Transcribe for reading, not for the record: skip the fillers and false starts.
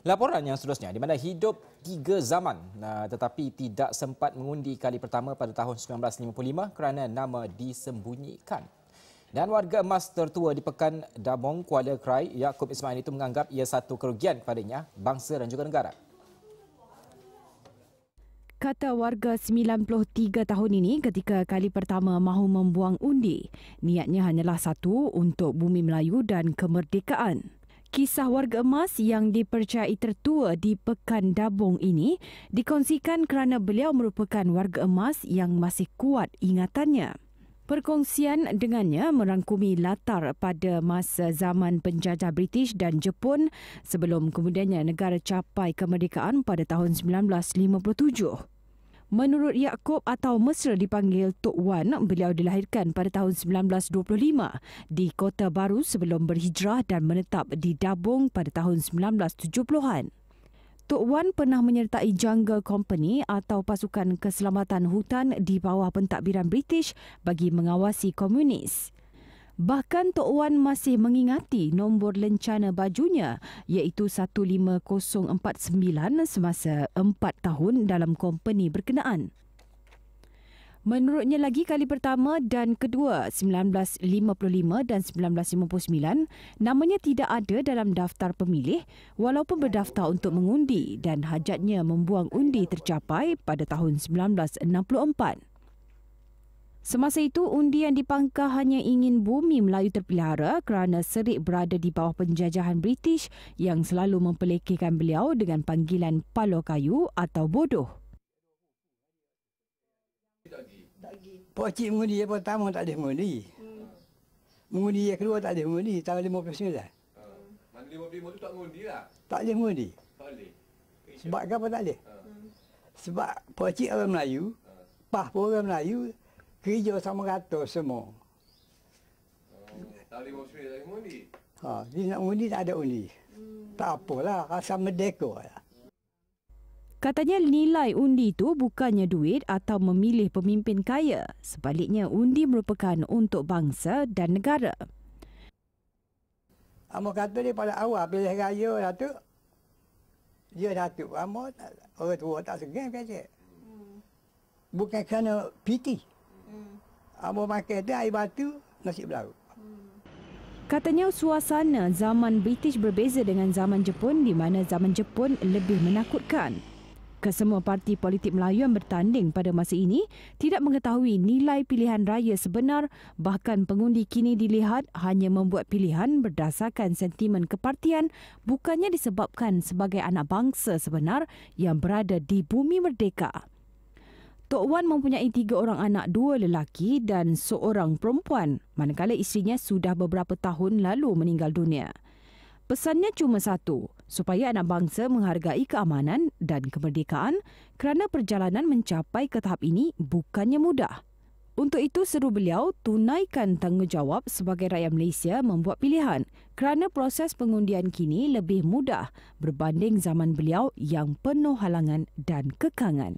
Laporan yang seterusnya, di mana hidup 3 zaman tetapi tidak sempat mengundi kali pertama pada tahun 1955 kerana nama disembunyikan. Dan warga emas tertua di Pekan Dabong, Kuala Krai, Yaakob Ismail itu menganggap ia satu kerugian kepadanya, bangsa dan juga negara. Kata warga 93 tahun ini ketika kali pertama mahu membuang undi. Niatnya hanyalah satu, untuk bumi Melayu dan kemerdekaan. Kisah warga emas yang dipercayai tertua di Pekan Dabong ini dikongsikan kerana beliau merupakan warga emas yang masih kuat ingatannya. Perkongsian dengannya merangkumi latar pada masa zaman penjajah British dan Jepun sebelum kemudiannya negara capai kemerdekaan pada tahun 1957. Menurut Yaakob atau mesra dipanggil Tok Wan, beliau dilahirkan pada tahun 1925 di Kota Baru sebelum berhijrah dan menetap di Dabong pada tahun 1970-an. Tok Wan pernah menyertai Jungle Company atau pasukan keselamatan hutan di bawah pentadbiran British bagi mengawasi komunis. Bahkan Tok Wan masih mengingati nombor lencana bajunya iaitu 15049 semasa 4 tahun dalam kompeni berkenaan. Menurutnya lagi kali pertama dan kedua 1955 dan 1959 namanya tidak ada dalam daftar pemilih walaupun berdaftar untuk mengundi dan hajatnya membuang undi tercapai pada tahun 1964. Semasa itu, undi yang dipangkah hanya ingin bumi Melayu terpelihara kerana serik berada di bawah penjajahan British yang selalu mempelekehkan beliau dengan panggilan palo kayu atau bodoh. Pak Cik mengundi yang pertama tak ada mengundi. Mengundi yang kedua tak ada mengundi. Tahun 59. Mana 55 tu tak mengundi lah? Tak ada mengundi. Tak boleh. Sebab apa tak ada? Sebab Pak Cik orang Melayu, Pah pun orang Melayu, kerja sama rata semua. Tahun 59 tak ada mengundi? Dia nak mengundi tak ada undi. Tak apalah, rasa merdeka lah. Katanya nilai undi itu bukannya duit atau memilih pemimpin kaya. Sebaliknya, undi merupakan untuk bangsa dan negara. Amo kata dia pada awal pilih raya Datuk. Dia Datuk. Amo orang tua tak segan kata. Bukan kerana piti. Amo makan tu air batu, nasi berlauk. Katanya suasana zaman British berbeza dengan zaman Jepun di mana zaman Jepun lebih menakutkan. Kesemua parti politik Melayu yang bertanding pada masa ini tidak mengetahui nilai pilihan raya sebenar, bahkan pengundi kini dilihat hanya membuat pilihan berdasarkan sentimen kepartian bukannya disebabkan sebagai anak bangsa sebenar yang berada di bumi merdeka. Tok Wan mempunyai 3 orang anak, 2 lelaki dan seorang perempuan, manakala isterinya sudah beberapa tahun lalu meninggal dunia. Pesannya cuma satu, supaya anak bangsa menghargai keamanan dan kemerdekaan kerana perjalanan mencapai ke tahap ini bukannya mudah. Untuk itu, seru beliau tunaikan tanggungjawab sebagai rakyat Malaysia membuat pilihan kerana proses pengundian kini lebih mudah berbanding zaman beliau yang penuh halangan dan kekangan.